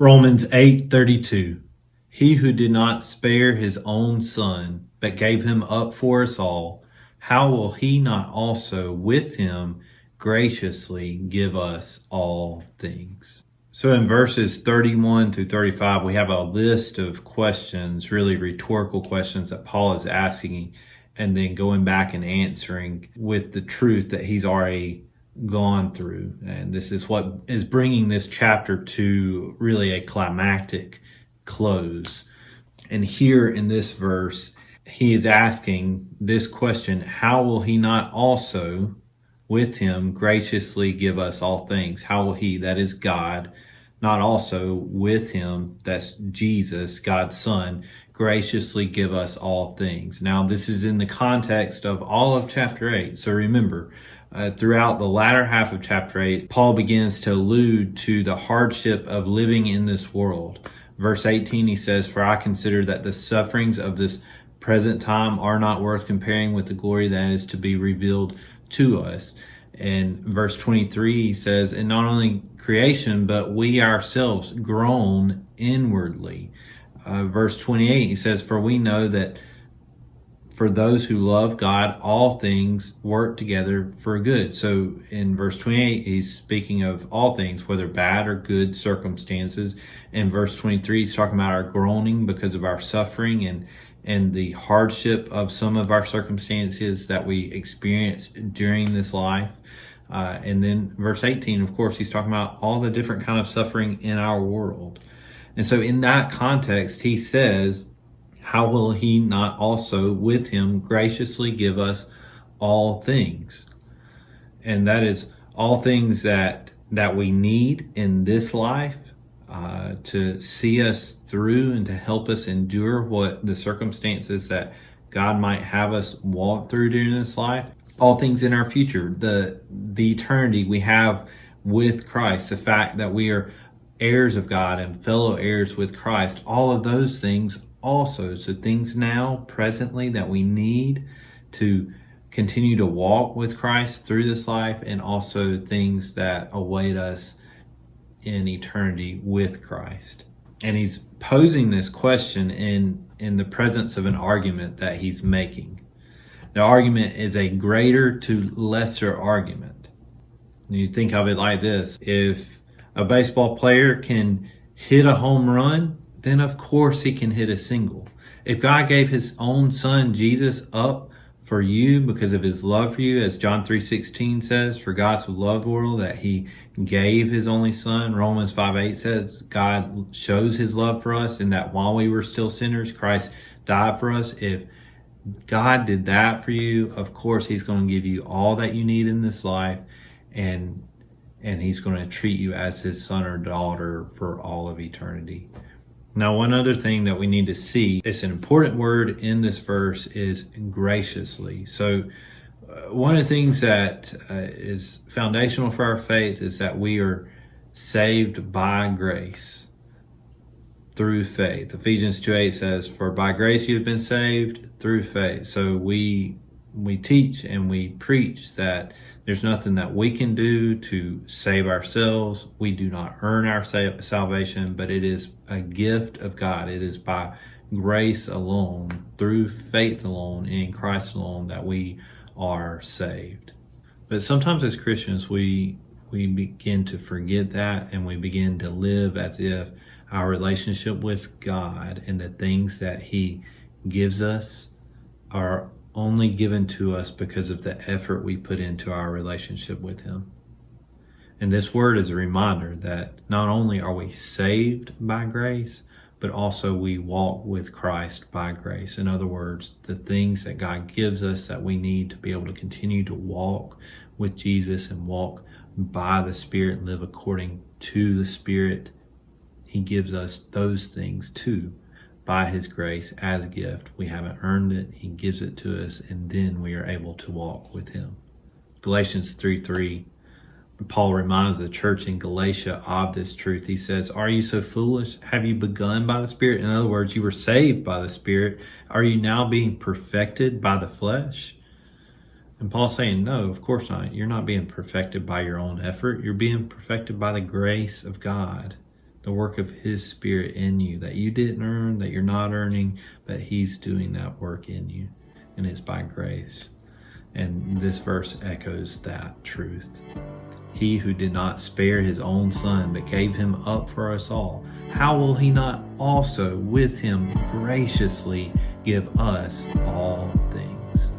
Romans 8:32. He who did not spare his own son, but gave him up for us all, how will he not also with him graciously give us all things? So in verses 31 through 35, we have a list of questions, really rhetorical questions that Paul is asking, and then going back and answering with the truth that he's already gone through. And this is what is bringing this chapter to really a climactic close. And here in this verse, he is asking this question: how will he not also with him graciously give us all things? How will he, that is God, not also with him, that's Jesus, God's Son, graciously give us all things? Now, this is in the context of all of chapter 8. So remember, throughout the latter half of chapter 8, Paul begins to allude to the hardship of living in this world. Verse 18, he says, "For I consider that the sufferings of this present time are not worth comparing with the glory that is to be revealed to us." And verse 23, he says, "And not only creation, but we ourselves groan inwardly." Verse 28, he says, "For we know that for those who love God, all things work together for good." So in verse 28, he's speaking of all things, whether bad or good circumstances. In verse 23, he's talking about our groaning because of our suffering and the hardship of some of our circumstances that we experience during this life. And then verse 18, of course, he's talking about all the different kind of suffering in our world. And so in that context, he says, how will he not also with him graciously give us all things? And that is all things that we need in this life, to see us through and to help us endure what the circumstances that God might have us walk through during this life. All things in our future, the eternity we have with Christ, the fact that we are heirs of God and fellow heirs with Christ, all of those things also. So things now, presently, that we need to continue to walk with Christ through this life, and also things that await us in eternity with Christ. And he's posing this question in the presence of an argument that he's making. The argument is a greater to lesser argument. You think of it like this: if a baseball player can hit a home run, then of course he can hit a single. If God gave his own son Jesus up for you because of his love for you, as John 3:16 says, "For God so loved the world that he gave his only son." Romans 5:8 says God shows his love for us in that while we were still sinners, Christ died for us. If God did that for you, of course he's going to give you all that you need in this life, and he's going to treat you as his son or daughter for all of eternity. Now, one other thing that we need to see, it's an important word in this verse, is graciously. So one of the things that is foundational for our faith is that we are saved by grace through faith. Ephesians 2:8 says, "For by grace you have been saved through faith." So we teach and we preach that there's nothing that we can do to save ourselves. We do not earn our salvation, but it is a gift of God. It is by grace alone, through faith alone, in Christ alone, that we are saved. But sometimes as Christians, we begin to forget that, and we begin to live as if our relationship with God and the things that he gives us are only given to us because of the effort we put into our relationship with him. And this word is a reminder that not only are we saved by grace, but also we walk with Christ by grace. In other words, the things that God gives us that we need to be able to continue to walk with Jesus and walk by the Spirit and live according to the Spirit, he gives us those things too. By his grace as a gift. We haven't earned it. He gives it to us, and then we are able to walk with him. Galatians 3:3, Paul reminds the church in Galatia of this truth. He says, "Are you so foolish? Have you begun by the Spirit?" In other words, you were saved by the Spirit. Are you now being perfected by the flesh? And Paul's saying, no, of course not. You're not being perfected by your own effort. You're being perfected by the grace of God. the work of His Spirit in you that you didn't earn, that you're not earning, but He's doing that work in you, and it's by grace. And this verse echoes that truth. He who did not spare His own Son, but gave Him up for us all, how will He not also with Him graciously give us all things?